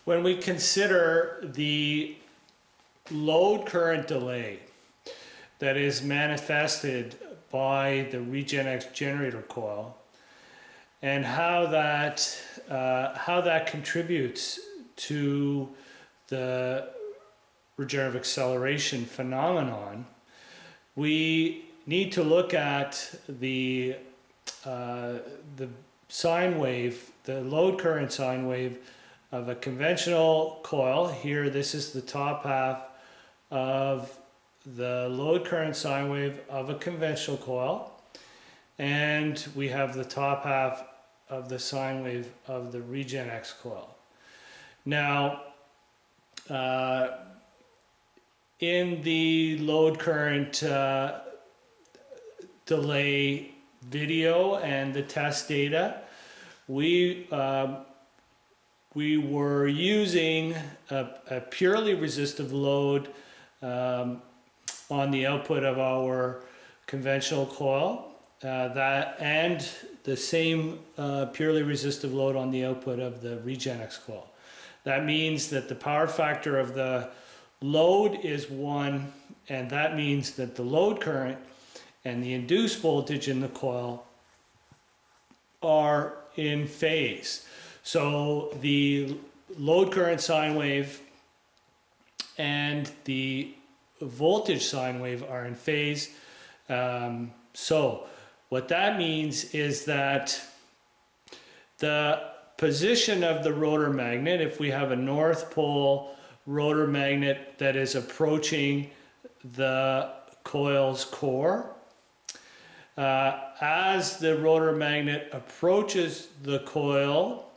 When we consider the load current delay that is manifested by the RegenX generator coil and how that contributes to the regenerative acceleration phenomenon, we need to look at the sine wave, the load current sine wave of a conventional coil. Here, this is the top half of the load current sine wave of a conventional coil, and we have the top half of the sine wave of the RegenX coil. Now, in the load current delay video and the test data, we were using a purely resistive load on the output of our conventional coil, and the same purely resistive load on the output of the RegenX coil. That means that the power factor of the load is 1, and that means that the load current and the induced voltage in the coil are in phase. So the load current sine wave and the voltage sine wave are in phase. So what that means is that the position of the rotor magnet, if we have a north pole rotor magnet that is approaching the coil's core, as the rotor magnet approaches the coil,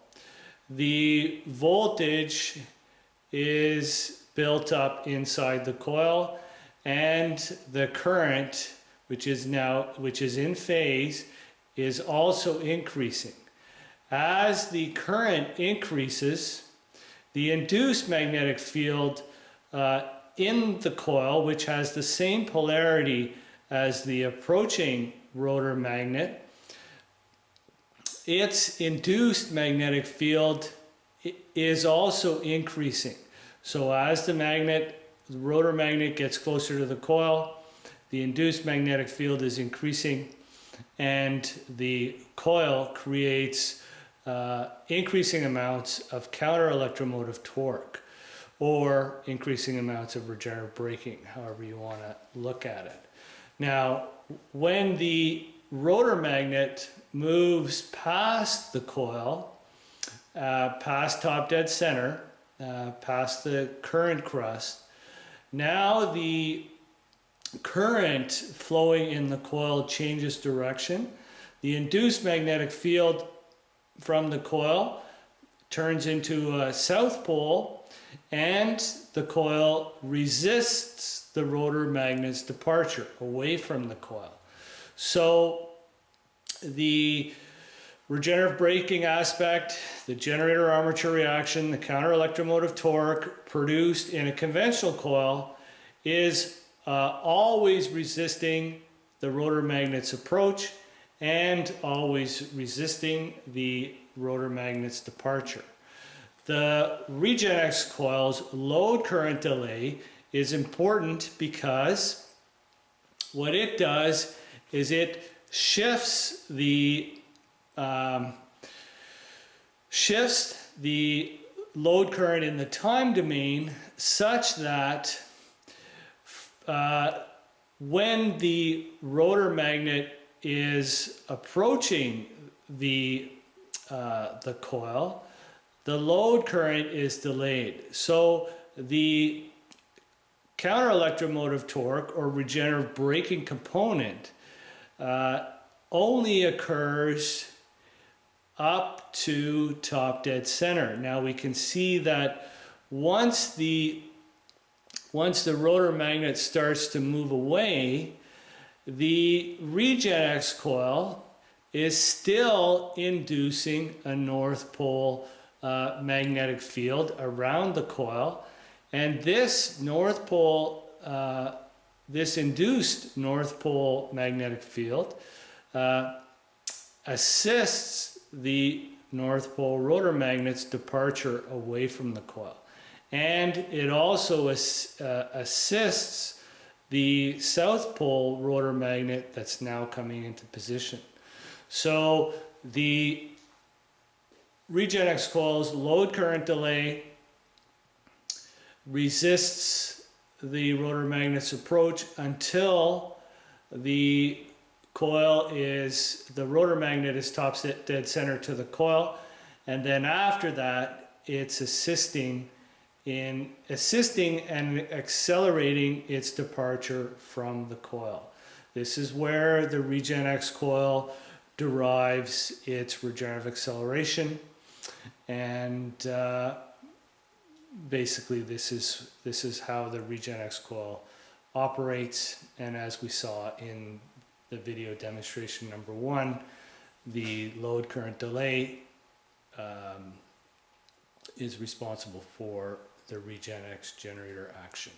the voltage is built up inside the coil, and the current, which is in phase, is also increasing. As the current increases, the induced magnetic field in the coil, which has the same polarity as the approaching rotor magnet, its induced magnetic field is also increasing. So as the rotor magnet gets closer to the coil, the induced magnetic field is increasing, and the coil creates increasing amounts of counter electromotive torque, or increasing amounts of regenerative braking, however you want to look at it. Now, when the rotor magnet moves past the coil, past top dead center, past the current crust, now the current flowing in the coil changes direction. The induced magnetic field from the coil turns into a south pole, and the coil resists the rotor magnet's departure away from the coil. So the regenerative braking aspect, the generator armature reaction, the counter electromotive torque produced in a conventional coil is always resisting the rotor magnet's approach and always resisting the rotor magnet's departure. The RegenX coil's load current delay is important because what it does is it shifts the load current in the time domain such that when the rotor magnet is approaching the coil, the load current is delayed. So the counter electromotive torque, or regenerative braking component, only occurs up to top dead center. Now we can see that once the rotor magnet starts to move away, the RegenX coil is still inducing a north pole magnetic field around the coil, and this north pole, this induced north pole magnetic field assists the North Pole rotor magnet's departure away from the coil. And it also assists the South Pole rotor magnet that's now coming into position. So the RegenX coil's load current delay resists the rotor magnet's approach until the rotor magnet is top dead center to the coil, and then after that it's assisting and accelerating its departure from the coil. This is where the RegenX coil derives its regenerative acceleration, and basically this is how the RegenX coil operates. And as we saw in the video demonstration number 1, the load current delay is responsible for the RegenX generator action.